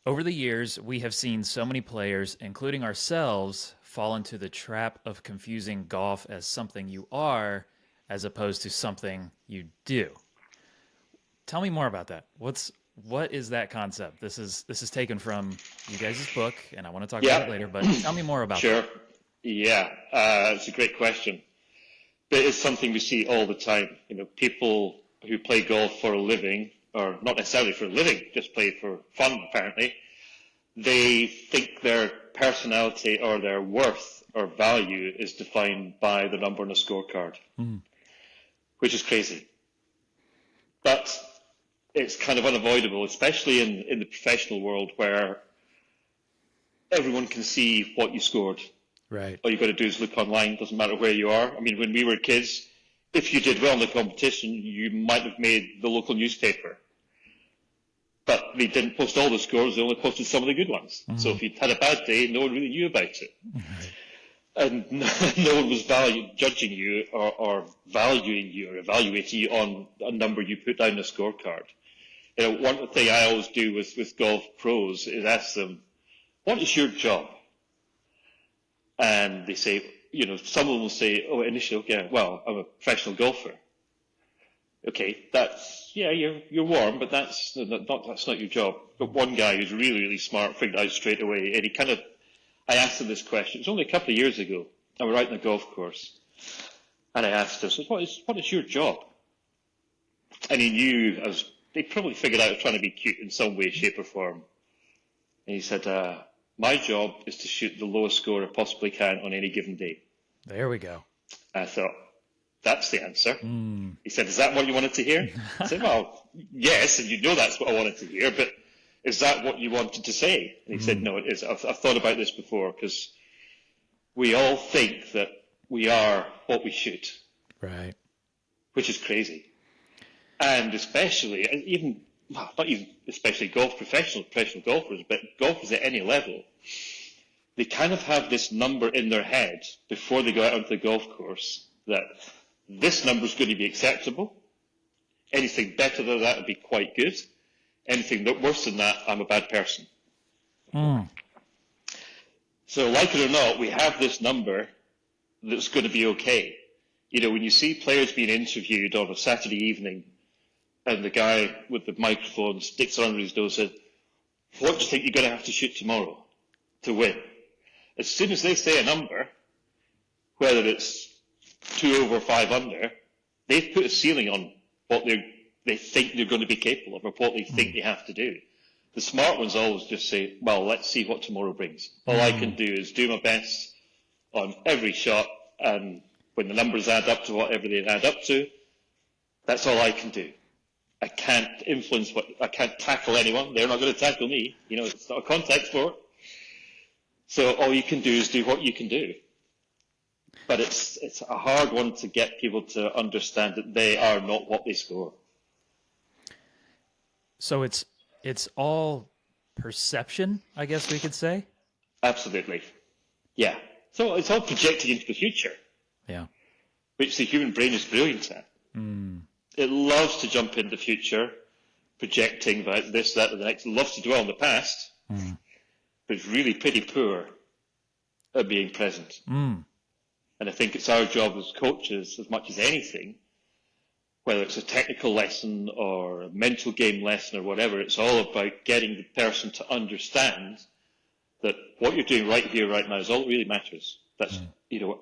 Over the years, we have seen so many players, including ourselves, fall into the trap of confusing golf as something you are as opposed to something you do. Tell me more about that. What is that concept? This is taken from you guys' book, and I want to talk about it Yeah, later, but tell me more about that. sure. Yeah, it's a great question. But it's something we see all the time. You know, people who play golf for a living, or not necessarily for a living, just play for fun apparently, they think their personality or their worth or value is defined by the number on a scorecard, Mm. which is crazy. But it's kind of unavoidable, especially in the professional world where everyone can see what you scored. Right. All you've got to do is look online, doesn't matter where you are. I mean, when we were kids, if you did well in the competition, you might have made the local newspaper. But they didn't post all the scores, they only posted some of the good ones. So if you'd had a bad day, no one really knew about it. Right. And no one was judging you or valuing you or evaluating you on a number you put down on a scorecard. You know, one thing I always do with golf pros is ask them, what is your job? And they say, you know, someone will say, oh, initially, okay, well, I'm a professional golfer. Okay, that's, yeah, you're warm, but that's not your job. But one guy who's really, really smart figured it out straight away, and I asked him this question. It was only a couple of years ago. I was out on a golf course, and I asked him, what is your job? And he knew, they probably figured out I was trying to be cute in some way, shape, or form. And he said, my job is to shoot the lowest score I possibly can on any given day. There we go. I thought, that's the answer. Mm. He said, is that what you wanted to hear? I said, well, yes, and you know that's what I wanted to hear, but is that what you wanted to say? And he said, no, it is. I've thought about this before, because we all think that we are what we shoot. Right. Which is crazy. And especially, not even especially professional golfers, but golfers at any level, they kind of have this number in their head before they go out onto the golf course that this number is going to be acceptable. Anything better than that would be quite good. Anything worse than that, I'm a bad person. Mm. So like it or not, we have this number that's going to be okay. You know, when you see players being interviewed on a Saturday evening and the guy with the microphone sticks it under his nose and says, what do you think you're going to have to shoot tomorrow to win? As soon as they say a number, whether it's 2 over or 5 under, they've put a ceiling on what they think they're going to be capable of or what they think they have to do. The smart ones always just say, well, let's see what tomorrow brings. All I can do is do my best on every shot, and when the numbers add up to whatever they add up to, that's all I can do. I can't I can't tackle anyone. They're not going to tackle me. You know, it's not a contact sport. So all you can do is do what you can do. But it's a hard one to get people to understand that they are not what they score. So it's all perception, I guess we could say. Absolutely. Yeah. So it's all projecting into the future. Yeah. Which the human brain is brilliant at. Mm. It loves to jump into the future, projecting about this, that, and the next. It loves to dwell on the past, but it's really pretty poor at being present. Mm. And I think it's our job as coaches, as much as anything, whether it's a technical lesson or a mental game lesson or whatever, it's all about getting the person to understand that what you're doing right here, right now is all that really matters. That's, you know,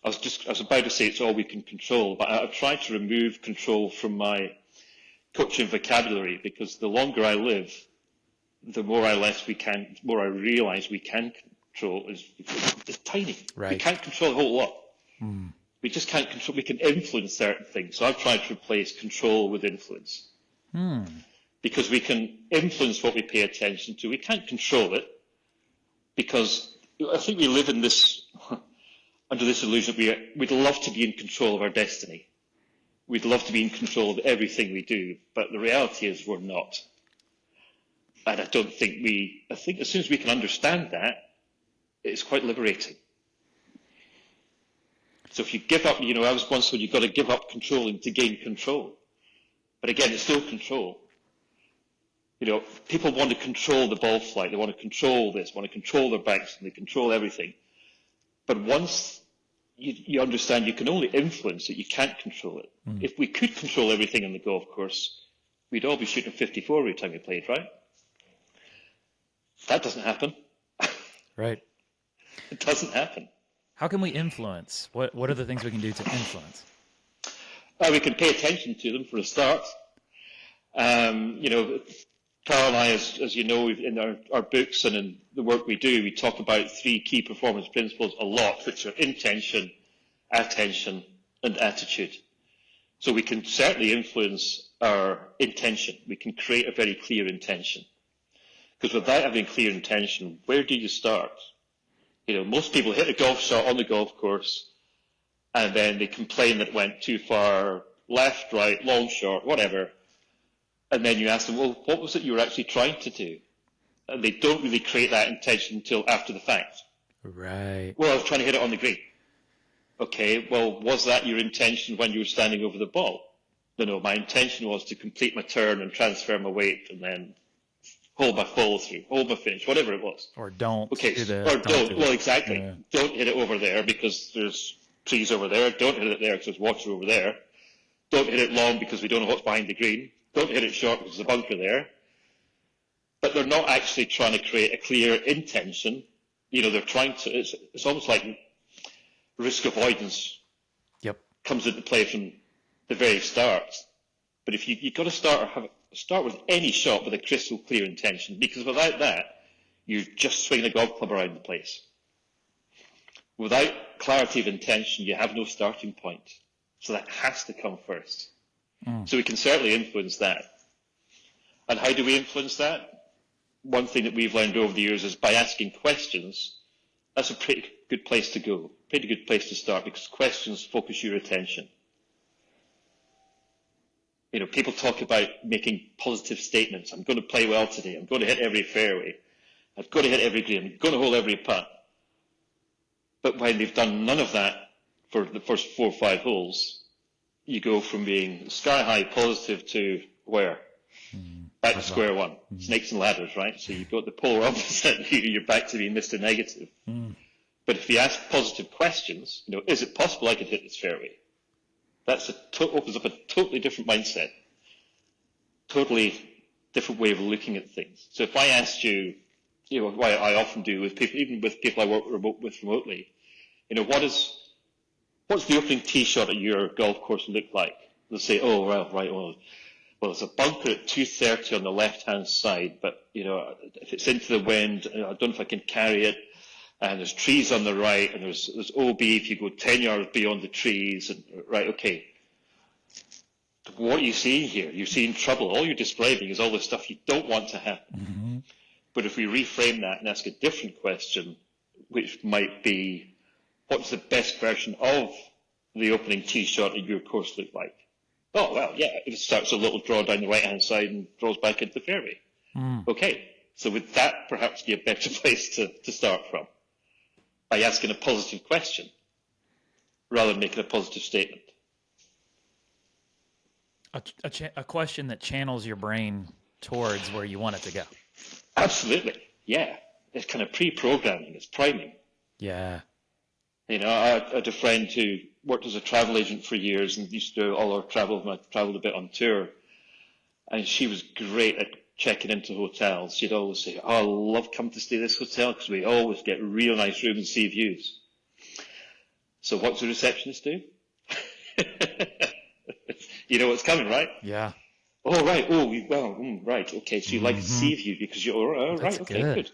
I was about to say it's all we can control, but I've tried to remove control from my coaching vocabulary, because the longer I live, the more I realize we can control is tiny. Right. We can't control a whole lot. We just can't control. We can influence certain things. So I've tried to replace control with influence, because we can influence what we pay attention to. We can't control it, because I think we live in this under this illusion that we'd love to be in control of our destiny. We'd love to be in control of everything we do, but the reality is we're not. And I think as soon as we can understand that, it's quite liberating. So if you give up, you know, I was once told you've got to give up controlling to gain control. But again, it's still control. People want to control the ball flight. They want to control this, want to control their backswing, they control everything. But once you understand you can only influence it, you can't control it. If we could control everything on the golf course, we'd all be shooting 54 every time we played, right? That doesn't happen. Right. It doesn't happen. How can we influence? What are the things we can do to influence? We can pay attention to them for a start. Karl and I, as you know, in our books and in the work we do, we talk about 3 key performance principles a lot, which are intention, attention, and attitude. So we can certainly influence our intention. We can create a very clear intention. Because without having clear intention, where do you start? Most people hit a golf shot on the golf course, and then they complain that it went too far, left, right, long, short, whatever. And then you ask them, well, what was it you were actually trying to do? And they don't really create that intention until after the fact. Right. Well, I was trying to hit it on the green. Okay, well, was that your intention when you were standing over the ball? No, my intention was to complete my turn and transfer my weight and then hold my follow through, hold my finish, whatever it was. Or don't. Okay, Do this, or don't. do Well, that. exactly. Yeah. Don't hit it over there because there's trees over there. Don't hit it there because there's water over there. Don't hit it long because we don't know what's behind the green. Don't hit it short because there's a bunker there. But they're not actually trying to create a clear intention. They're trying to, it's almost like risk avoidance Yep. comes into play from the very start. But if you've got to start with any shot with a crystal clear intention, because without that, you're just swinging a golf club around the place. Without clarity of intention, you have no starting point. So that has to come first. So we can certainly influence that. And how do we influence that? One thing that we've learned over the years is by asking questions. That's a pretty good place to go, pretty good place to start, because questions focus your attention. People talk about making positive statements. I'm going to play well today. I'm going to hit every fairway. I've got to hit every green. I'm going to hold every putt. But when they've done none of that for the first 4 or 5 holes, you go from being sky high positive to where? Back to square one. Snakes and ladders, right? So you've got the polar opposite. You're back to being Mr. Negative. But if you ask positive questions, is it possible I could hit this fairway? That opens up a totally different mindset, totally different way of looking at things. So if I asked you, what I often do with people, even with people I work with remotely, what's the opening tee shot at your golf course look like? They'll say, oh, well, it's a bunker at 230 on the left-hand side, but, if it's into the wind, I don't know if I can carry it, and there's trees on the right, and there's OB if you go 10 yards beyond the trees, and right, okay. What are you seeing here? You're seeing trouble. All you're describing is all the stuff you don't want to happen. But if we reframe that and ask a different question, which might be, what's the best version of the opening tee shot at your course look like? Oh, well, yeah, it starts a little draw down the right-hand side and draws back into the fairway. Okay, so would that perhaps be a better place to start from? By asking a positive question rather than making a positive statement. A question that channels your brain towards where you want it to go. Absolutely, yeah. It's kind of pre-programming, it's priming. Yeah. I had a friend who worked as a travel agent for years and used to do all our travel, and I traveled a bit on tour. And she was great at checking into hotels. She'd always say, oh, I love coming to stay at this hotel because we always get real nice rooms and see views. So what's the receptionist do? You know what's coming, right? Yeah. Oh, right. Oh, right. Okay, so you like to see view because you're, right, That's okay, good.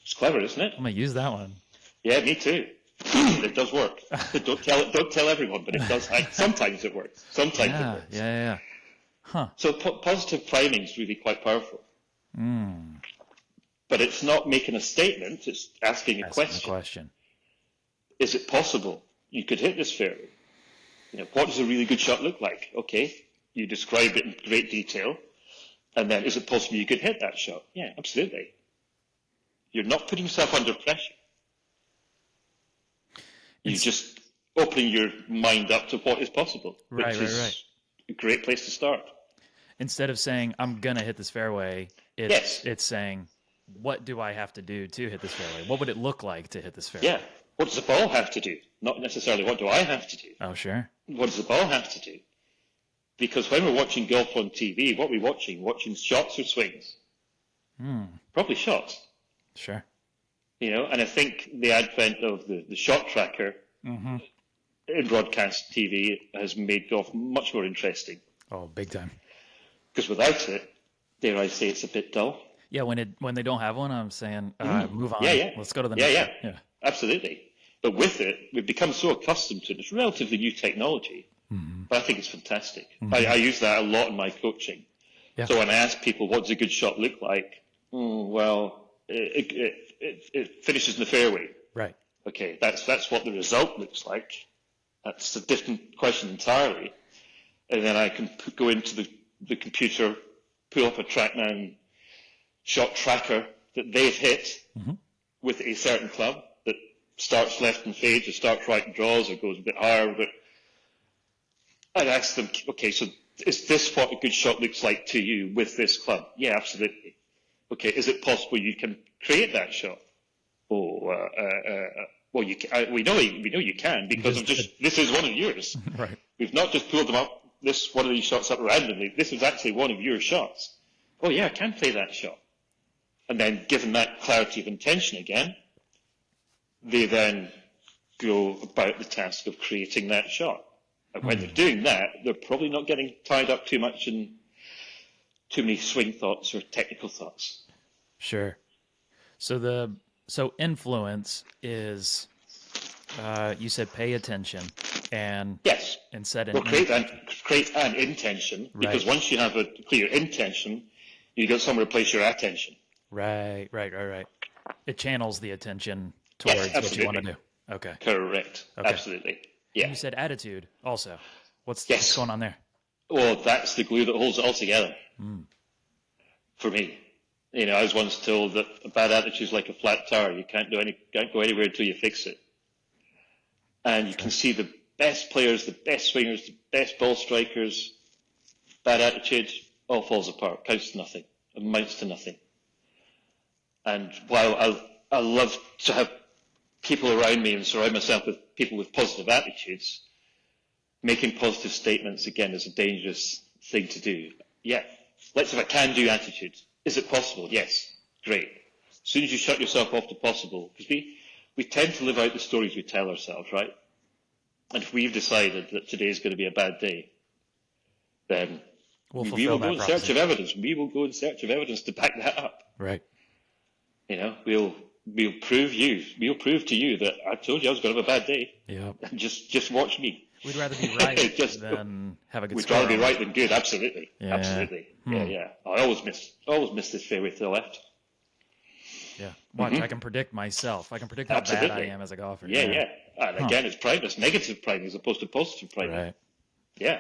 It's clever, isn't it? I'm going to use that one. Yeah, me too. It does work. Don't tell everyone, but it does. Sometimes it works. Sometimes it works. Yeah. Huh. So positive priming is really quite powerful. But it's not making a statement, it's asking a question. Is it possible you could hit this fairway? What does a really good shot look like? Okay, you describe it in great detail. And then, is it possible you could hit that shot? Yeah, absolutely. You're not putting yourself under pressure. You're just opening your mind up to what is possible, which is a great place to start. Instead of saying, I'm going to hit this fairway, Yes. It's saying, what do I have to do to hit this fairway? What would it look like to hit this fairway? Yeah. What does the ball have to do? Not necessarily what do I have to do. Oh, sure. What does the ball have to do? Because when we're watching golf on TV, what are we watching? Watching shots or swings? Probably shots. Sure. And I think the advent of the shot tracker in broadcast TV has made golf much more interesting. Oh, big time. Because without it, dare I say, it's a bit dull. Yeah, when they don't have one, I'm saying, move on. Yeah. Let's go to the next one. Yeah. Absolutely. But with it, we've become so accustomed to it. It's relatively new technology, but I think it's fantastic. I use that a lot in my coaching. Yeah. So when I ask people, what does a good shot look like? It finishes in the fairway. Right. Okay, that's what the result looks like. That's a different question entirely. And then I can go into the computer, pull up a TrackMan shot tracker that they've hit with a certain club that starts left and fades, or starts right and draws, or goes a bit higher. But I'd ask them, okay, so is this what a good shot looks like to you with this club? Yeah, absolutely. Okay, is it possible you can create that shot? Well, we know you can, because this is one of yours. Right. We've not just pulled them up, one of these shots up randomly. This is actually one of your shots. Oh yeah, I can play that shot. And then, given that clarity of intention again, they then go about the task of creating that shot. And when they're doing that, they're probably not getting tied up too much in too many swing thoughts or technical thoughts. Sure. So influence is, you said pay attention and Yes. set an Well, create an intention, because once you have a clear intention, you got somewhere to place your attention. Right. It channels the attention towards what you want to do. Okay. Correct. Okay. Absolutely. Yeah. And you said attitude also. What's going on there? Well, that's the glue that holds it all together. For me. I was once told that a bad attitude is like a flat tire. You can't go anywhere until you fix it. And you can see the best players, the best swingers, the best ball strikers, bad attitude, all falls apart, counts to nothing, amounts to nothing. And while I love to have people around me and surround myself with people with positive attitudes, making positive statements, again, is a dangerous thing to do. Yeah, let's have a can-do attitude. Is it possible? Yes. Great. As soon as you shut yourself off to possible, because we tend to live out the stories we tell ourselves, right? And if we've decided that today is going to be a bad day, then we will go in search of evidence. We will go in search of evidence to back that up. Right. We'll prove to you that I told you I was going to have a bad day. Yeah. Just watch me. We'd rather be right than have a good score. We'd rather be right than good. Absolutely. Yeah. Absolutely. Yeah. I always miss this fairway to the left. Yeah. Watch, I can predict myself. I can predict how bad I am as a golfer. Yeah. And again, it's pride. It's negative pride as opposed to positive pride. Right. Yeah.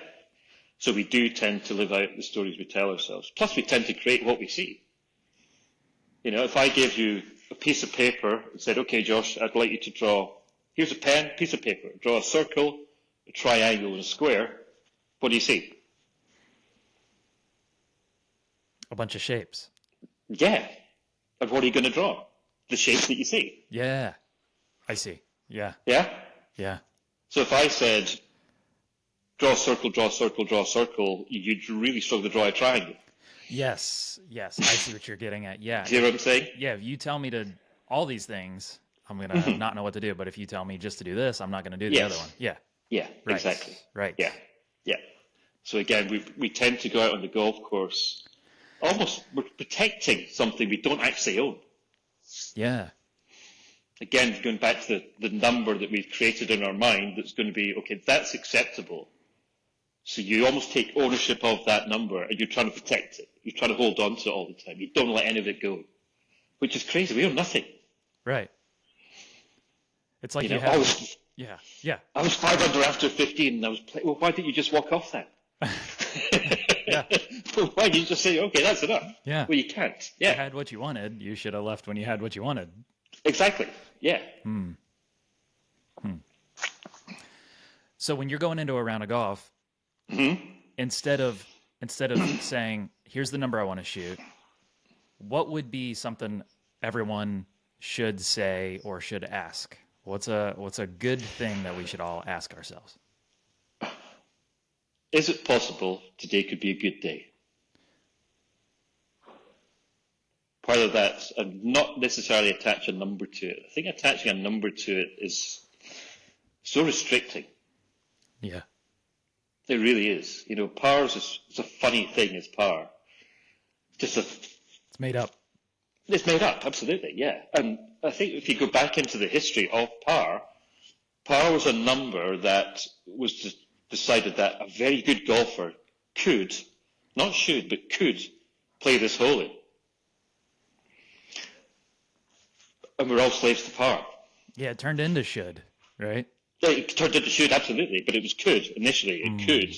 So we do tend to live out the stories we tell ourselves. Plus, we tend to create what we see. If I gave you a piece of paper and said, okay, Josh, I'd like you to draw, here's a pen, piece of paper, draw a circle, a triangle, and a square, what do you see? A bunch of shapes. Yeah. And what are you going to draw? The shapes that you see. Yeah. I see. Yeah. Yeah? Yeah. So if I said, draw a circle, draw a circle, draw a circle, you'd really struggle to draw a triangle. Yes. I see what you're getting at. Yeah. Do you know what I'm saying? Yeah, if you tell me to all these things, I'm going to not know what to do. But if you tell me just to do this, I'm not going to do the other one. Yeah. Yeah, right. Exactly. Right. Yeah. So again, we tend to go out on the golf course, almost we're protecting something we don't actually own. Yeah. Again, going back to the number that we've created in our mind that's going to be, okay, that's acceptable. So you almost take ownership of that number and you're trying to protect it. You're trying to hold on to it all the time. You don't let any of it go, which is crazy. We own nothing. Right. It's like Yeah. I was 5 under after 15 and I was well, why didn't you just walk off then? Yeah. Why didn't you just say, okay, that's enough? Yeah. Well, you can't. Yeah. You had what you wanted. You should have left when you had what you wanted. Exactly. Yeah. So when you're going into a round of golf, instead of saying, here's the number I want to shoot, what would be something everyone should say or should ask? What's a good thing that we should all ask ourselves? Is it possible today could be a good day? Part of that, and not necessarily attach a number to it. I think attaching a number to it is so restricting. Yeah. It really is. Power is it's a funny thing, is power. Just It's made up. it's made up, absolutely, yeah. And I think if you go back into the history of power, power was a number that was just decided that a very good golfer could, not should, but could play this hole in. And we're all slaves to power. Yeah, it turned into should, right? Yeah, it turned into should, absolutely, but it was could initially. It could.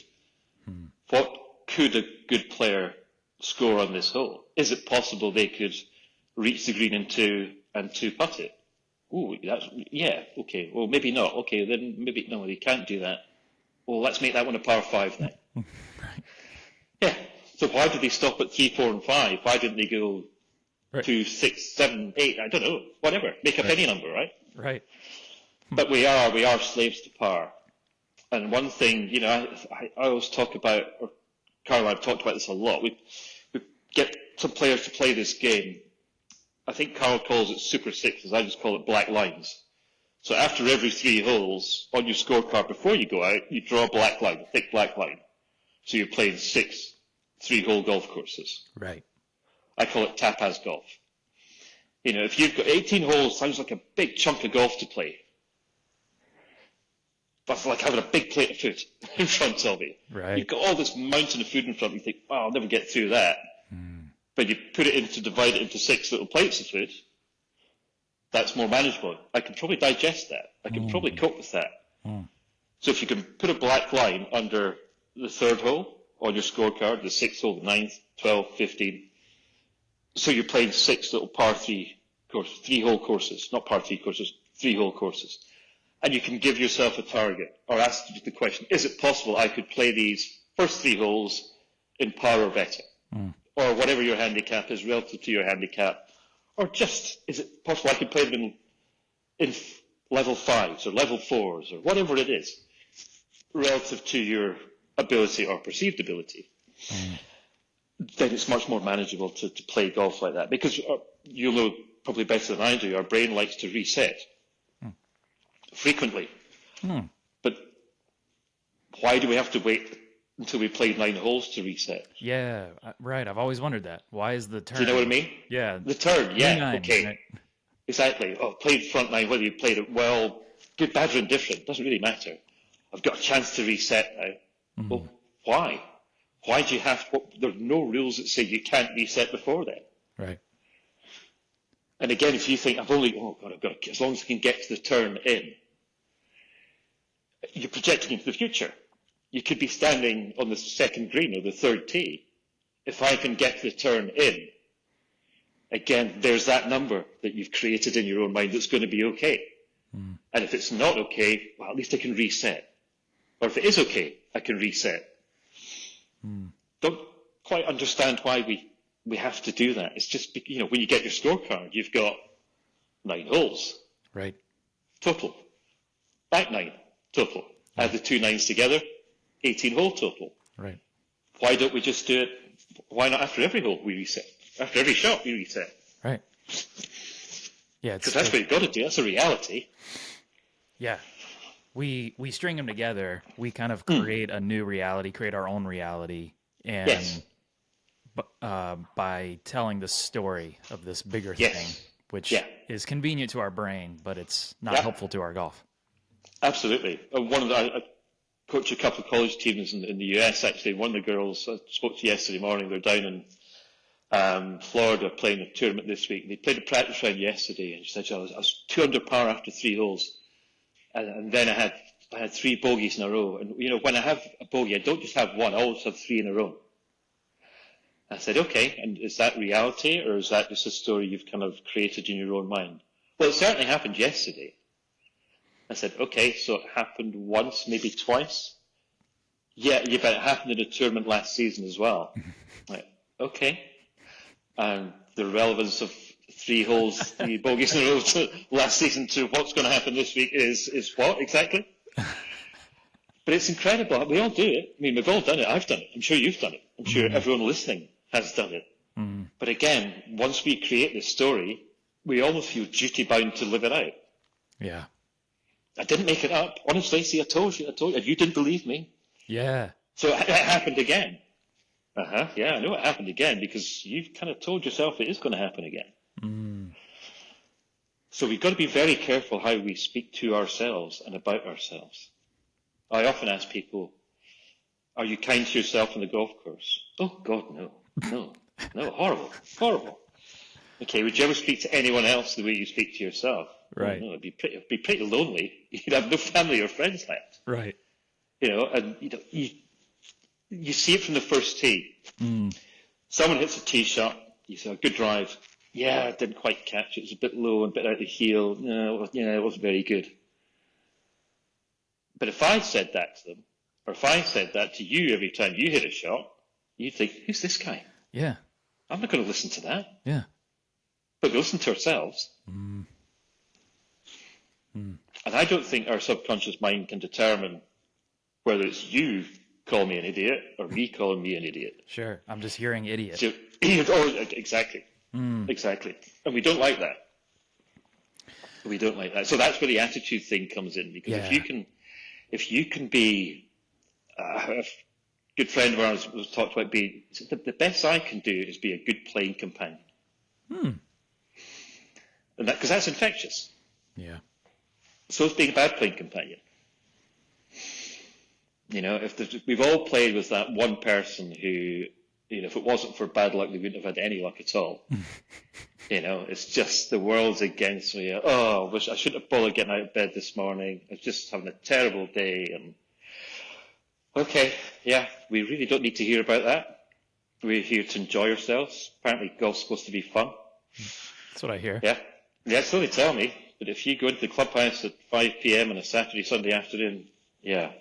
What could a good player score on this hole? Is it possible they could reach the green and two putt it? Ooh, yeah, okay. Well, maybe not. Okay, then maybe no, they can't do that. Well, let's make that one a par 5 then. Right. Yeah. So why did they stop at 3, 4, and 5? Why didn't they go Right. 2, 6, 7, 8? I don't know. Whatever. Make up any number, right? Right. But we are slaves to power. And one thing, I always talk about, or Karl and I have talked about this a lot. We get some players to play this game. I think Karl calls it Super Sixes. I just call it black lines. So after every 3 holes on your scorecard before you go out, you draw a black line, a thick black line. So you're playing 6 3-hole golf courses. Right. I call it tapas golf. If you've got 18 holes, sounds like a big chunk of golf to play. That's like having a big plate of food in front of you. Right. You've got all this mountain of food in front of you. You think, oh, I'll never get through that. But you divide it into 6 little plates of food. That's more manageable. I can probably digest that. I can probably cope with that. So if you can put a black line under the 3rd hole on your scorecard, the 6th hole, the 9th, 12th, 15th, so you're playing 6 little par 3 courses, 3-hole courses, not par 3 courses, 3-hole courses. And you can give yourself a target or ask the question, is it possible I could play these first 3 holes in par or better? Or whatever your handicap is relative to your handicap. Or just, is it possible I could play them in level 5s or level 4s or whatever it is, relative to your ability or perceived ability? Then it's much more manageable to play golf like that. Because you'll know probably better than I do, our brain likes to reset frequently. But why do we have to wait until we play 9 holes to reset? Yeah, right. I've always wondered that. Why is the turn? Do you know what I mean? Yeah. The turn, yeah, 9, okay. right? Exactly. Oh, played front 9, whether you played it well, good, bad, or indifferent, doesn't really matter. I've got a chance to reset now. Well, why? Why do you have to? There are no rules that say you can't reset before then. Right. And again, if you think, I've got as long as I can get to the turn in, you're projecting into the future. You could be standing on the 2nd green or the 3rd tee. If I can get the turn in, again, there's that number that you've created in your own mind that's going to be okay. And if it's not okay, well, at least I can reset. Or if it is okay, I can reset. Don't quite understand why we have to do that. It's just, when you get your scorecard, you've got 9 holes. Right. Total. Back 9 total. Add the 2 9s together, 18 hole total. Right. Why don't we just do it? Why not after every hole we reset? After every shot we reset? Right. Yeah, Because that's what you've got to do. That's a reality. Yeah. We string them together. We kind of create a new reality, create our own reality, and Yes. By telling the story of this bigger Yes. thing, which Yeah. is convenient to our brain, but it's not Yeah. helpful to our golf. Absolutely. I coach a couple of college teams in the US, actually. One of the girls I spoke to yesterday morning, they're down in Florida playing a tournament this week. They played a practice round yesterday, and she said, I was 2 under par after 3 holes. And then I had 3 bogeys in a row. And, when I have a bogey, I don't just have one, I always have 3 in a row. I said, okay, and is that reality, or is that just a story you've kind of created in your own mind? Well, it certainly happened yesterday. I said, okay, so it happened once, maybe twice. Yeah, but it happened in a tournament last season as well. Like, okay. and the relevance of three bogeys in a row last season to what's going to happen this week is what exactly? But it's incredible. We all do it. I mean, we've all done it. I've done it. I'm sure you've done it. I'm sure everyone listening has done it. But again, once we create this story, we almost feel duty bound to live it out. Yeah. I didn't make it up. Honestly, see, I told you. And you didn't believe me. Yeah. So it happened again. Yeah, I know it happened again because you've kind of told yourself it is going to happen again. So we've got to be very careful how we speak to ourselves and about ourselves. I often ask people, are you kind to yourself on the golf course? Oh, God, no, horrible. Okay, would you ever speak to anyone else the way you speak to yourself? Right. Oh, no, it'd be pretty lonely. You'd have no family or friends left. Right. And you see it from the first tee. Someone hits a tee shot, you say, good drive. Yeah, I didn't quite catch it. It was a bit low and a bit out of the heel. No, it wasn't very good. But if I said that to them, or if I said that to you every time you hit a shot, you'd think, who's this guy? Yeah. I'm not going to listen to that. Yeah. But we listen to ourselves. And I don't think our subconscious mind can determine whether it's you calling me an idiot or me calling me an idiot. Sure. I'm just hearing idiot. So, exactly. Exactly. And we don't like that. We don't like that. So that's where the attitude thing comes in. Because if you can be, a good friend of ours was talked about being, the best I can do is be a good playing companion. And because that's infectious. Yeah. So is being a bad playing companion. We've all played with that one person who, if it wasn't for bad luck, they wouldn't have had any luck at all. It's just the world's against me. Oh, I wish I shouldn't have bothered getting out of bed this morning. I was just having a terrible day. And okay, yeah, we really don't need to hear about that. We're here to enjoy ourselves. Apparently, golf's supposed to be fun. That's what I hear. Yeah, so they tell me. But if you go into the clubhouse at 5 p.m. on a Saturday, Sunday afternoon, yeah.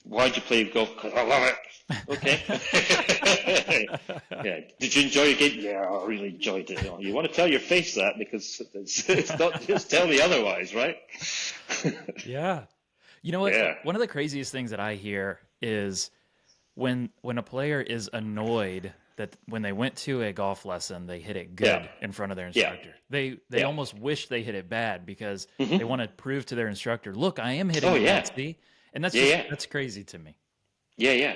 Why'd you play golf? Because I love it. Okay. Yeah. Did you enjoy your game? Yeah, I really enjoyed it. You want to tell your face that because it's not just tell me otherwise, right? Yeah. You know what? Yeah. One of the craziest things that I hear is when a player is annoyed that when they went to a golf lesson, they hit it good in front of their instructor. They almost wish they hit it bad because they want to prove to their instructor, look, I am hitting it bad, see? And that's that's crazy to me. Yeah,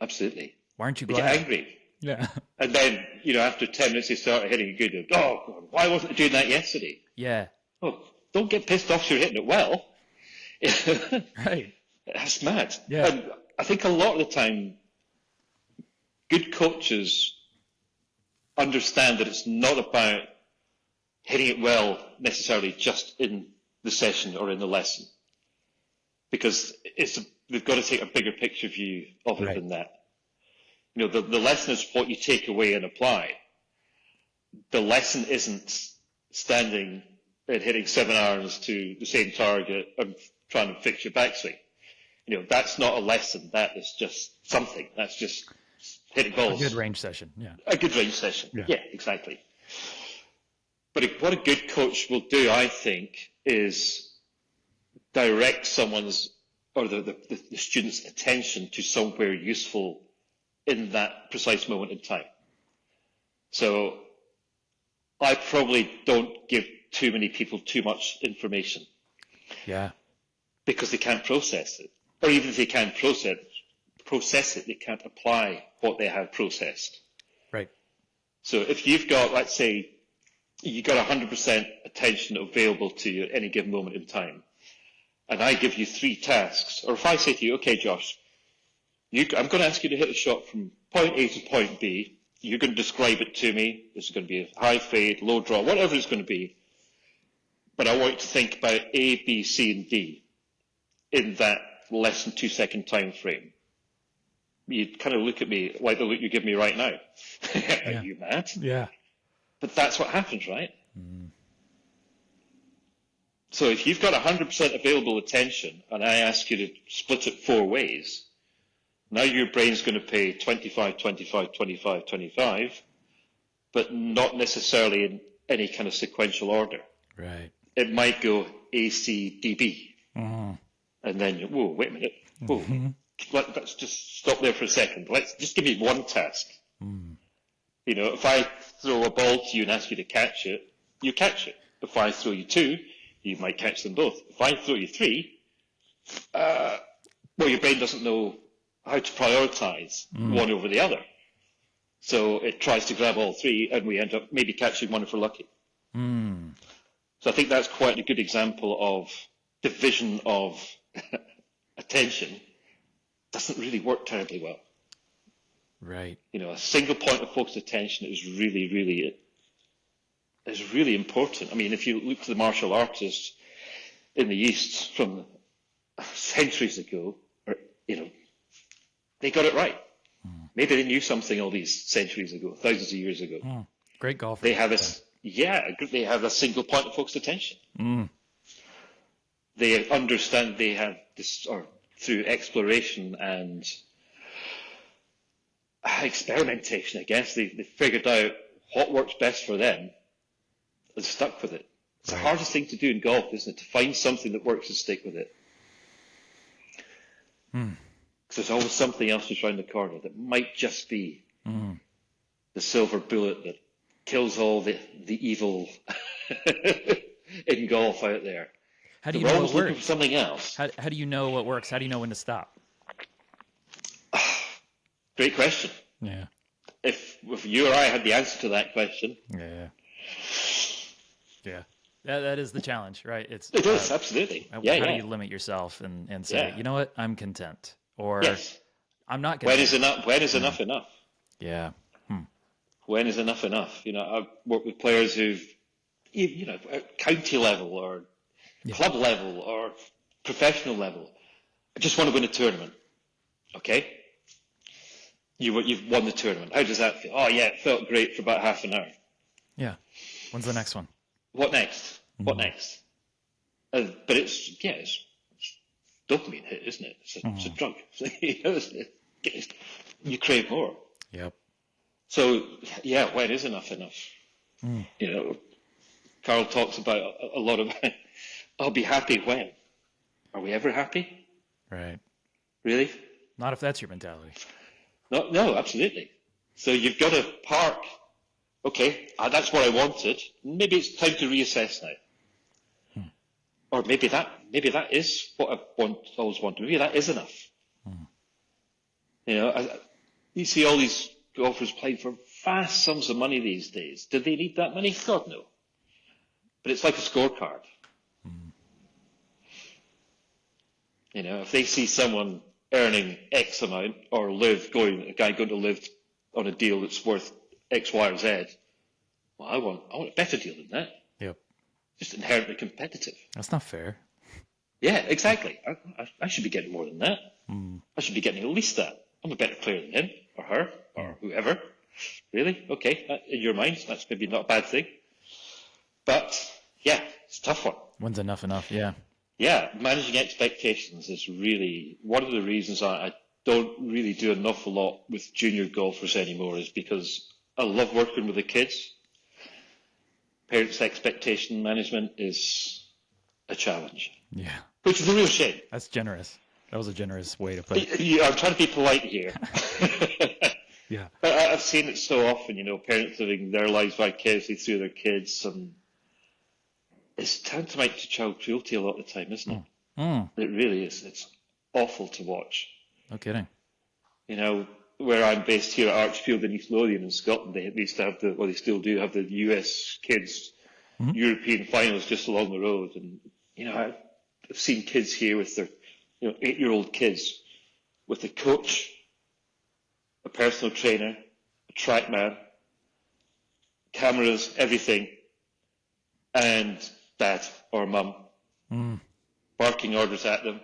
absolutely. Why aren't you They glad? get angry. Yeah. And then, after 10 minutes they start hitting it good. Oh, God, why wasn't I doing that yesterday? Yeah. Oh, don't get pissed off you're hitting it well. Right. That's mad. Yeah. And I think a lot of the time, good coaches understand that it's not about hitting it well necessarily just in the session or in the lesson. Because they've got to take a bigger picture view of it than that. The lesson is what you take away and apply. The lesson isn't standing and hitting 7 irons to the same target and trying to fix your backswing. That's not a lesson. That is just something. That's just hitting balls. A good range session. Yeah. A good range session. Yeah, exactly. But what a good coach will do, I think, is direct someone's or the student's attention to somewhere useful in that precise moment in time. So I probably don't give too many people too much information. Yeah. Because they can't process it. Or even if they can process it, they can't apply what they have processed. Right. So if you've got, let's say, you've got 100% attention available to you at any given moment in time, and I give you 3 tasks, or if I say to you, okay, Josh, I'm going to ask you to hit a shot from point A to point B. You're going to describe it to me. This is going to be a high fade, low draw, whatever it's going to be. But I want you to think about A, B, C, and D in that less than 2 second time frame. You kind of look at me like the look you give me right now. Are you mad? Yeah. But that's what happens, right? So if you've got 100% available attention and I ask you to split it 4 ways, now your brain's going to pay 25, 25, 25, 25, but not necessarily in any kind of sequential order. Right. It might go A, C, D, B. Mm-hmm. And then, whoa, wait a minute. Whoa, let's just stop there for a second. Let's just give me one task. Mm. You know, if I throw a ball to you and ask you to catch it, you catch it. If I throw you 2, you might catch them both. If I throw you 3, well, your brain doesn't know how to prioritize one over the other. So it tries to grab all 3, and we end up maybe catching one if we're lucky. Mm. So I think that's quite a good example of division of attention doesn't really work terribly well. Right. You know, a single point of focused attention is really important. I mean, if you look to the martial artists in the East from centuries ago, or, you know, they got it right. Maybe they knew something all these centuries ago, thousands of years ago. Mm. Great golfer. They have they have a single point of focused attention. Mm. They understand they have this, or through exploration and experimentation, I guess, they figured out what works best for them and stuck with it. It's the hardest thing to do in golf, isn't it? To find something that works and stick with it. Because there's always something else just around the corner that might just be the silver bullet that kills all the evil in golf out there. How do you We're know always what looking for works? something else. How do you know what works? How do you know when to stop? Great question. Yeah. If you or I had the answer to that question, Yeah. Yeah. That is the challenge, right? It's it is, absolutely. how Yeah, do you limit yourself and say, Yeah. you know what, I'm content, or Yes. I'm not When content. is enough? When is enough enough? Yeah. When is enough enough? You know, I've worked with players who've, you know, at county level or club level or professional level. I just want to win a tournament. Okay? You've won the tournament. How does that feel? Oh, yeah, it felt great for about half an hour. Yeah. When's the next one? What next? What next? But it's dopamine hit, isn't it? It's a drug. You know, you crave more. Yep. So, yeah, when is enough enough? You know, Karl talks about a lot of, I'll be happy when. Are we ever happy? Right. Really? Not if that's your mentality. No, absolutely. So you've got to park. Okay, that's what I wanted. Maybe it's time to reassess now. Or maybe that is what I always wanted. Maybe that is enough. You know, you see all these golfers playing for vast sums of money these days. Do they need that money? God, no. But it's like a scorecard. You know, if they see someone earning X amount, or a guy going to live on a deal that's worth X, Y, or Z, well, I want a better deal than that. Yep. Just inherently competitive. That's not fair. Yeah, exactly. I should be getting more than that. I should be getting at least that. I'm a better player than him, or her, or whoever. Really? Okay, in your mind, that's maybe not a bad thing. But, yeah, it's a tough one. When's enough enough? Yeah. Yeah, managing expectations is really one of the reasons I don't really do an awful lot with junior golfers anymore, is because I love working with the kids. Parents' expectation management is a challenge, Yeah. which is a real shame. That's generous. That was a generous way to put it. I'm trying to be polite here. Yeah. But I've seen it so often, you know, parents living their lives vicariously through their kids, and it's tantamount to child cruelty a lot of the time, isn't it? It really is. It's awful to watch. No kidding. You know, where I'm based here at Archfield in East Lothian in Scotland, they used to have they still do have the US kids European finals just along the road. And, you know, I've seen kids here with their, 8-year-old kids with a coach, a personal trainer, a track man, cameras, everything, and dad or mum barking orders at them.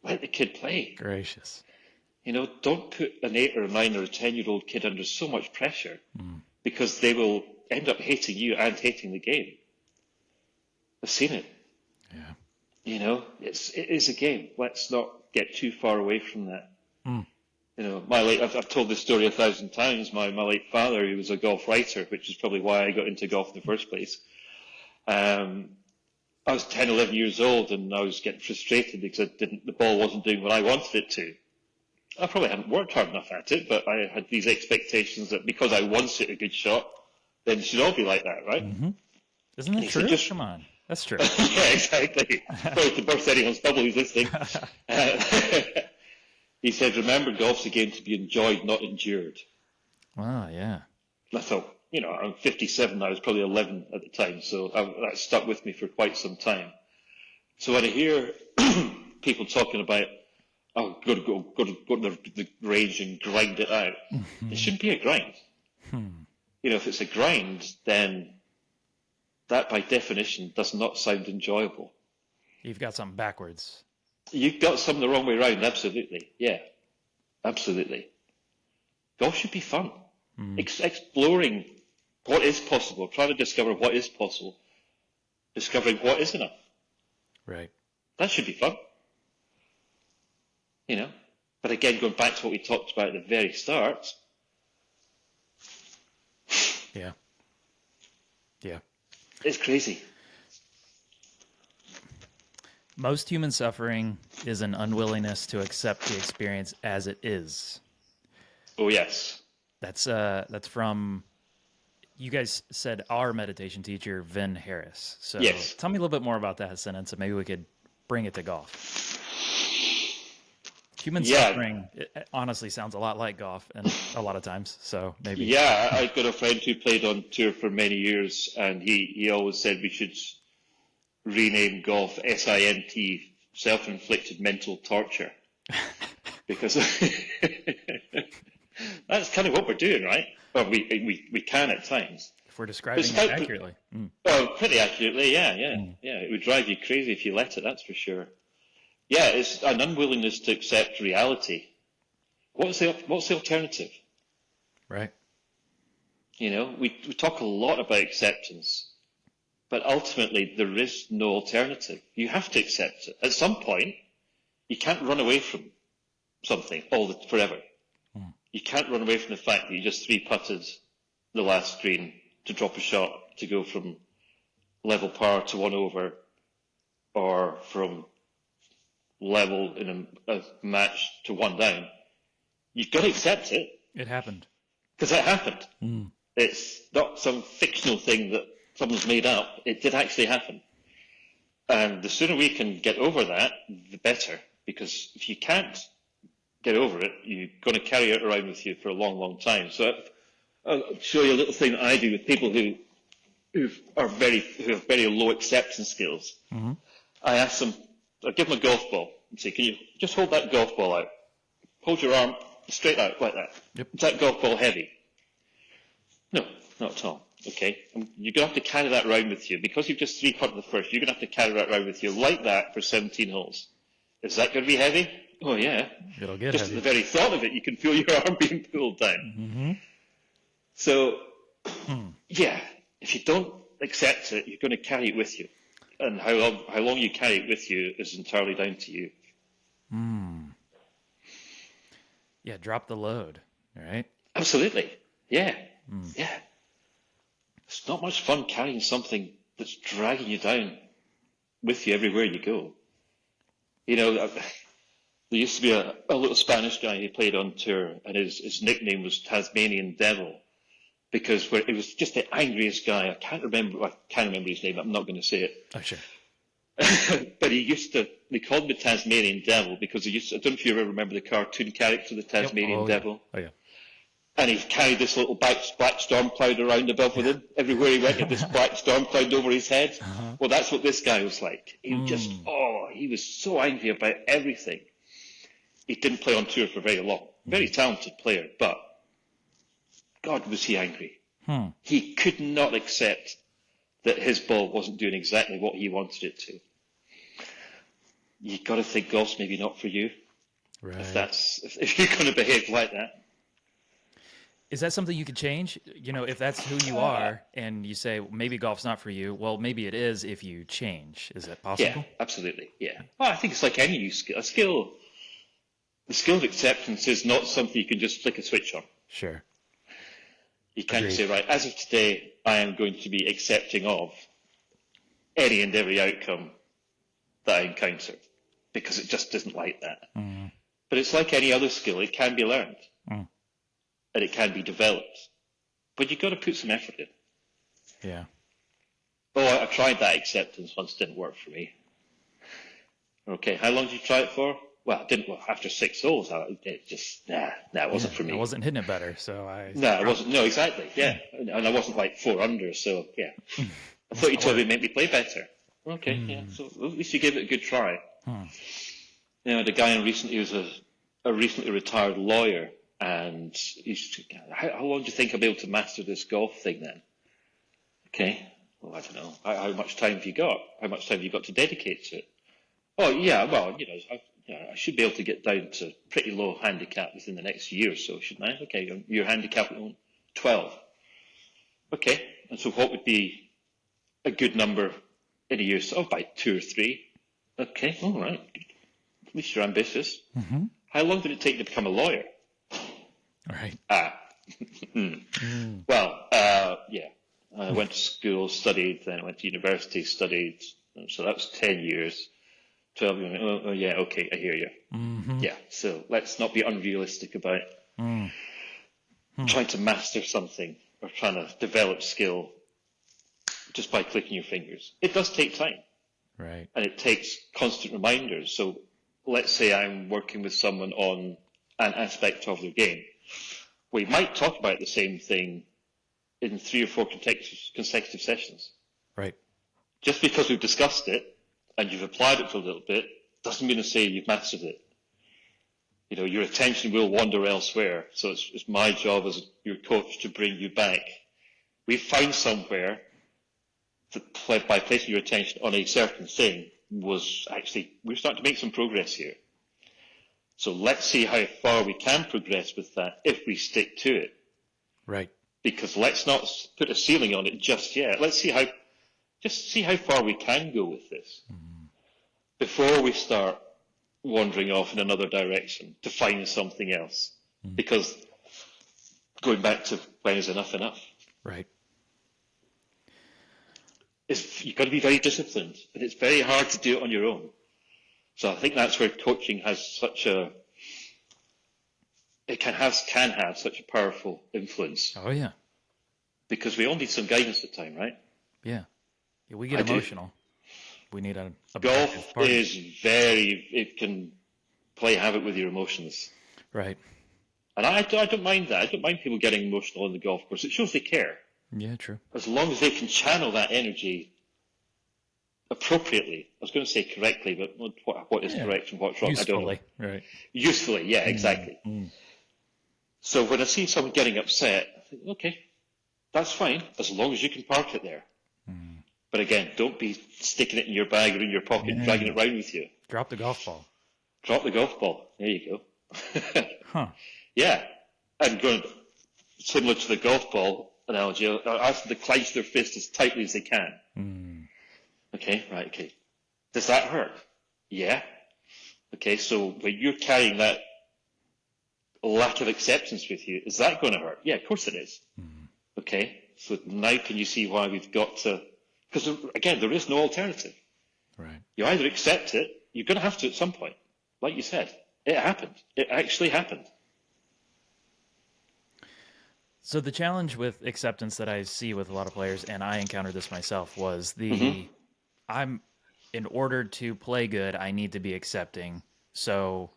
Let the kid play. Gracious. You know, don't put an 8 or a 9 or a 10-year-old kid under so much pressure, because they will end up hating you and hating the game. I've seen it. Yeah. You know, it is a game. Let's not get too far away from that. You know, I've told this story 1,000 times. My late father, he was a golf writer, which is probably why I got into golf in the first place. I was 10, 11 years old, and I was getting frustrated because the ball wasn't doing what I wanted it to. I probably hadn't worked hard enough at it, but I had these expectations that because I once hit a good shot, then it should all be like that, right? Mm-hmm. Isn't that true? Come on. That's true. Yeah, exactly. Sorry to burst anyone's bubble who's listening. He said, remember, golf's a game to be enjoyed, not endured. Wow, yeah. I thought, you know, I'm 57, I was probably 11 at the time, so that stuck with me for quite some time. So when I hear people talking about, oh, go to the range and grind it out, it shouldn't be a grind. You know, if it's a grind, then that by definition does not sound enjoyable. You've got something backwards. You've got something the wrong way around, absolutely. Yeah, absolutely. Golf should be fun. Exploring what is possible, trying to discover what is possible, discovering what is enough. Right. That should be fun. You know? But again, going back to what we talked about at the very start. Yeah. Yeah. It's crazy. Most human suffering is an unwillingness to accept the experience as it is. Oh, yes. That's from, you guys said our meditation teacher, Vin Harris. So yes. Tell me a little bit more about that sentence, and maybe we could bring it to golf. Human suffering, it honestly sounds a lot like golf, and a lot of times. So maybe. Yeah, I got a friend who played on tour for many years, and he always said we should rename golf SINT, self-inflicted mental torture, because that's kind of what we're doing, right? Well, we can at times. If we're describing it accurately. Well, pretty accurately, yeah. It would drive you crazy if you let it, that's for sure. Yeah, it's an unwillingness to accept reality. What's the alternative? Right. You know, we talk a lot about acceptance, but ultimately there is no alternative. You have to accept it. At some point, you can't run away from something forever. You can't run away from the fact that you just three-putted the last green to drop a shot to go from level par to one over, or from level in a match to one down. You've got to accept it. It happened. Because it happened. It's not some fictional thing that someone's made up. It did actually happen. And the sooner we can get over that, the better. Because if you can't get over it, you're going to carry it around with you for a long, long time. So I'll show you a little thing that I do with people who have very low acceptance skills. I ask them, I give them a golf ball and say, can you just hold that golf ball out? Hold your arm straight out like that. Yep. Is that golf ball heavy? No, not at all. Okay, you're going to have to carry that around with you. Because you've just three-putted the first, you're going to have to carry that around with you like that for 17 holes. Is that going to be heavy? Oh, yeah. It'll get just heavy. The very thought of it, you can feel your arm being pulled down. So, yeah, if you don't accept it, you're going to carry it with you. And how long you carry it with you is entirely down to you. Yeah, drop the load, right? Absolutely. Yeah. Yeah. It's not much fun carrying something that's dragging you down with you everywhere you go. You know, there used to be a little Spanish guy who played on tour, and his nickname was Tasmanian Devil, because it was just the angriest guy. I can't remember his name. I'm not going to say it. Oh, sure. But they called him the Tasmanian Devil because I don't know if you ever remember the cartoon character, the Tasmanian Devil. Oh, yeah. And he carried this little black storm cloud around above with him. Everywhere he went, he had this black storm cloud over his head. Well, that's what this guy was like. He he was so angry about everything. He didn't play on tour for very long. Very talented player, but God, was he angry. He could not accept that his ball wasn't doing exactly what he wanted it to. You've got to think golf's maybe not for you. Right. If you're going to behave like that. Is that something you could change? You know, if that's who you are and you say, well, maybe golf's not for you, well, maybe it is if you change. Is that possible? Yeah, absolutely. Yeah. Well, I think it's like any new skill. A skill, The skill of acceptance is not something you can just flick a switch on. Sure. You can't Agreed. say, right, as of today, I am going to be accepting of any and every outcome that I encounter, because it just isn't like that. Mm. But it's like any other skill. It can be learned, Mm. and it can be developed. But you've got to put some effort in. Yeah. Oh, I tried that acceptance once, didn't work for me. Okay, how long did you try it for? Well, it didn't. Well, after 6 holes, it just, it wasn't for me. I wasn't hitting it better, so I... No, I wasn't. No, exactly, yeah. And I wasn't like 4 under, so, yeah. I thought you told me it made me play better. Okay, yeah, so at least you gave it a good try. You know, the guy recently was a recently retired lawyer, and he's, how long do you think I'll be able to master this golf thing then? Okay, well, I don't know. How much time have you got? How much time have you got to dedicate to it? Oh, yeah, well, I should be able to get down to pretty low handicap within the next year or so, shouldn't I? Okay, your handicap is 12. Okay, and so what would be a good number in a year? So, by 2 or 3. Okay, all right. At least you're ambitious. Mm-hmm. How long did it take to become a lawyer? Right. Well, yeah. I went to school, studied, then I went to university, studied. So that was 10 years. 12 years. Oh yeah, okay, I hear you. Mm-hmm. Yeah, so let's not be unrealistic about trying to master something or trying to develop skill just by clicking your fingers. It does take time. Right. And it takes constant reminders. So let's say I'm working with someone on an aspect of their game. We might talk about the same thing in 3 or 4 consecutive sessions. Right. Just because we've discussed it and you've applied it for a little bit doesn't mean to say you've mastered it. You know, your attention will wander elsewhere. So it's my job as your coach to bring you back. We've found somewhere that by placing your attention on a certain thing was actually, we're starting to make some progress here. So let's see how far we can progress with that if we stick to it. Right. Because let's not put a ceiling on it just yet. Let's see how far we can go with this before we start wandering off in another direction to find something else. Because going back to when is enough enough? Right. You've got to be very disciplined, and it's very hard to do it on your own. So I think that's where coaching has can have such a powerful influence. Oh, yeah. Because we all need some guidance at time, right? Yeah. We get emotional. We need a golf partner. it can play havoc with your emotions. Right. And I don't mind that. I don't mind people getting emotional on the golf course. It shows they care. Yeah, true. As long as they can channel that energy appropriately. I was going to say correctly, but what is correct and what's wrong? Usefully. I don't know. Right. Usefully, yeah, exactly. So when I see someone getting upset, I think, okay, that's fine, as long as you can park it there. But again, don't be sticking it in your bag or in your pocket and dragging it around with you. Drop the golf ball. Drop the golf ball. There you go. Huh. Yeah. And going similar to the golf ball analogy, I ask them to clench their fist as tightly as they can. Okay, right, okay. Does that hurt? Yeah. Okay, so when you're carrying that lack of acceptance with you, is that going to hurt? Yeah, of course it is. Okay, so now can you see why we've got to... Because, again, there is no alternative. Right. You either accept it, you're going to have to at some point. Like you said, it happened. It actually happened. So the challenge with acceptance that I see with a lot of players, and I encountered this myself, was in order to play good, I need to be accepting. So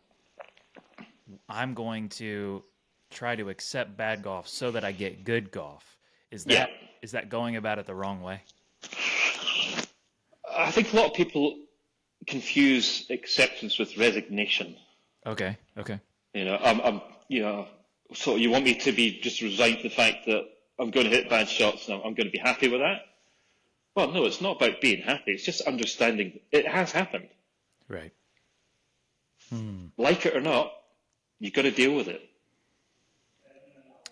I'm going to try to accept bad golf so that I get good golf. Is that going about it the wrong way? I think a lot of people confuse acceptance with resignation. Okay. So you want me to be just resigned to the fact that I'm going to hit bad shots and I'm going to be happy with that? Well, no, it's not about being happy. It's just understanding it has happened. Right. Like it or not, you've got to deal with it.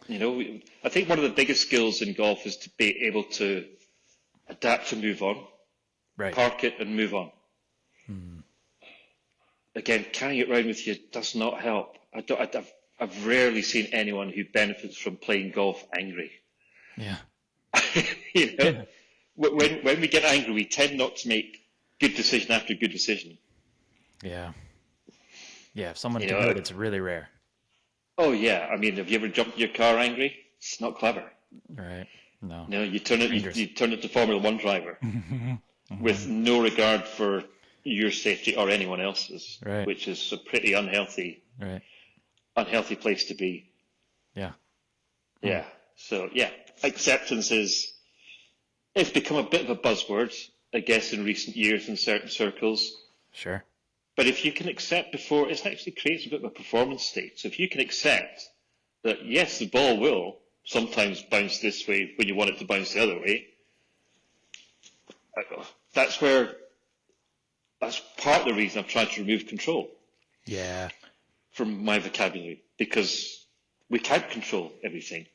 You know, I think one of the biggest skills in golf is to be able to adapt and move on. Right. Park it and move on. again, carrying it around with you does not help. I've rarely seen anyone who benefits from playing golf angry. Yeah. You know, when we get angry, we tend not to make good decision after good decision. Yeah. Yeah. If someone You can know, do it, it's really rare. oh yeah. I mean, have you ever jumped in your car angry? It's not clever. Right. No. You know, you turn it, Dangerous. you turn it to Formula One driver with no regard for your safety or anyone else's, Right. which is a pretty unhealthy Right. place to be. Yeah. Yeah. So yeah, acceptance it's become a bit of a buzzword, I guess, in recent years in certain circles. Sure. But if you can accept before, it actually creates a bit of a performance state. So if you can accept that, yes, the ball will sometimes bounce this way when you want it to bounce the other way, that's part of the reason I've tried to remove control Yeah. from my vocabulary, because we can't control everything.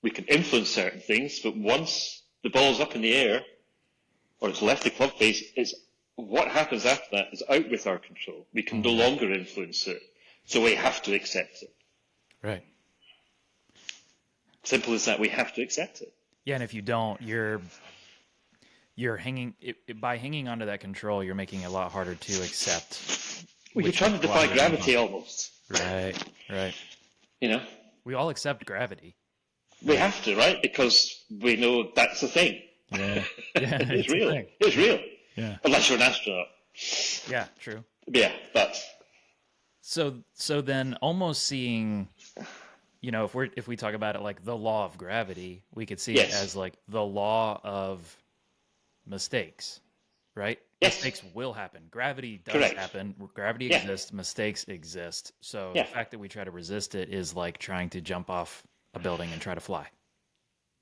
We can influence certain things, but once the ball's up in the air or it's left the club face, it's what happens after that is out with our control. We can no longer influence it, so we have to accept it. Right. Simple as that. We have to accept it. Yeah, and if you don't, you're hanging by hanging onto that control. You're making it a lot harder to accept. Well, you're trying to defy gravity almost. Right. Right. You know, We all accept gravity. we have to, right? Because we know that's the thing. Yeah. Yeah. It's a real. thing. It's real. Yeah. Unless you're an astronaut. Yeah. True. Yeah, but So then, almost seeing, if we talk about it like the law of gravity, we could see it Yes. as like the law of mistakes, right? Yes. Mistakes will happen. Gravity does Correct. happen. Gravity Yeah. exists. Mistakes exist. So Yeah. the fact that we try to resist it is like trying to jump off a building and try to fly.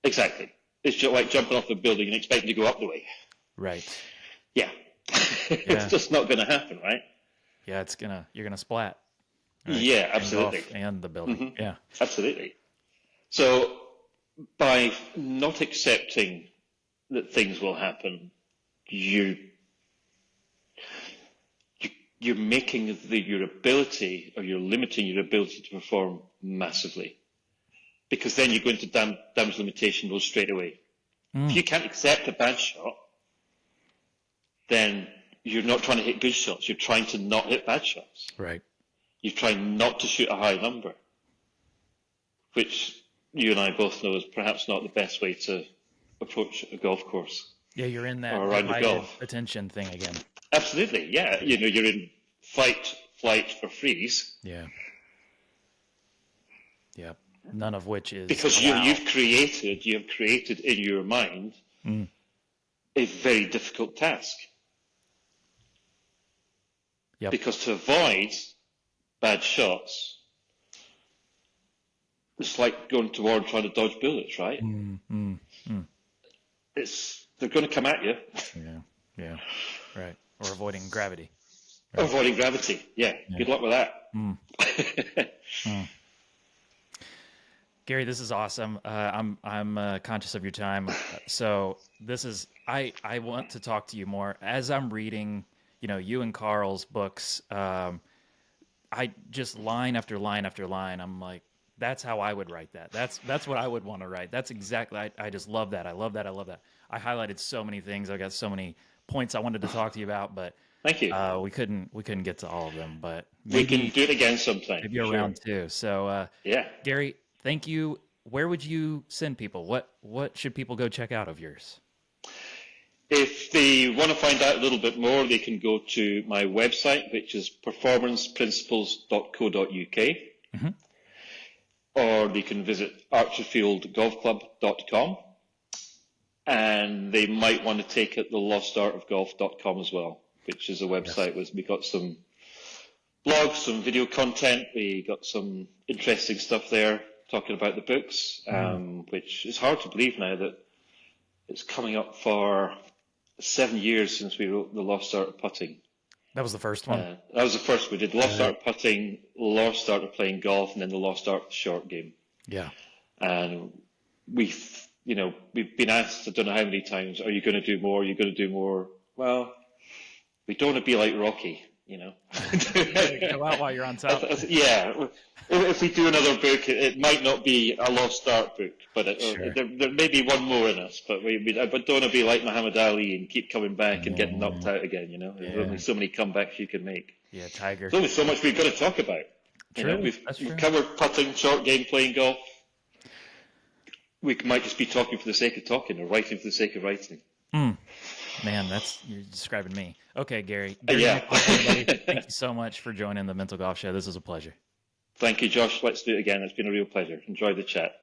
exactly. It's just like jumping off a building and expecting to go up the way. Right. Yeah. It's just not going to happen, right? Yeah, you're gonna splat. Right? Yeah, And absolutely. off and the building. Yeah. Absolutely. So by not accepting that things will happen, you're making your ability, or you're limiting your ability to perform massively, because then you're going to damage limitation rules straight away. If you can't accept a bad shot, then you're not trying to hit good shots. You're trying to not hit bad shots. Right. You're trying not to shoot a high number, which you and I both know is perhaps not the best way to approach a golf course. Yeah, you're in that Or around the divided golf. attention thing again. Absolutely, yeah. You know, you're in fight, flight, or freeze, Yeah. Yep. None of which is because allowed. you have created in your mind a very difficult task. Yep. Because to avoid bad shots, it's like going to war and trying to dodge bullets, right? They're going to come at you. Yeah. Yeah. Right. Or avoiding gravity. Or avoiding gravity. Yeah. Good luck with that. Gary, this is awesome. I'm conscious of your time, so this is I want to talk to you more as I'm reading. You and Karl's books. I just line after line after line. I'm like, that's how I would write that. That's what I would want to write. That's exactly. I just love that. I love that. I love that. I highlighted so many things. I got so many points I wanted to talk to you about, but Thank you. we couldn't get to all of them. But We can do it again sometime. maybe for sure. around two. So Yeah. Gary, thank you. Where would you send people? What should people go check out of yours? If they want to find out a little bit more, they can go to my website, which is performanceprinciples.co.uk, or they can visit archerfieldgolfclub.com, and they might want to take it the lostartofgolf.com as well, which is a website where we got some blogs, some video content. We got some interesting stuff there talking about the books, which is hard to believe now that it's coming up for 7 years since we wrote The Lost Art of Putting. That was the first one. That was the first. We did Lost Art of Putting, Lost Art of Playing Golf, and then The Lost Art of the Short Game. Yeah. And we've been asked, I don't know how many times, are you going to do more? Are you going to do more? Well, we don't want to be like Rocky. you know. Go out while you're on top. Yeah. If we do another book, it might not be a lost art book, but Sure. there may be one more in us. But I don't want to be like Muhammad Ali and keep coming back and getting knocked out again. You know, there's only so many comebacks you can make. Yeah, Tiger. There's only so much we've got to talk about. True. We've true. covered putting, short game, playing golf. We might just be talking for the sake of talking or writing for the sake of writing. Man, you're describing me. Okay, Gary. Yeah. Thank you so much for joining the Mental Golf Show. This was a pleasure. Thank you, Josh. Let's do it again. It's been a real pleasure. Enjoy the chat.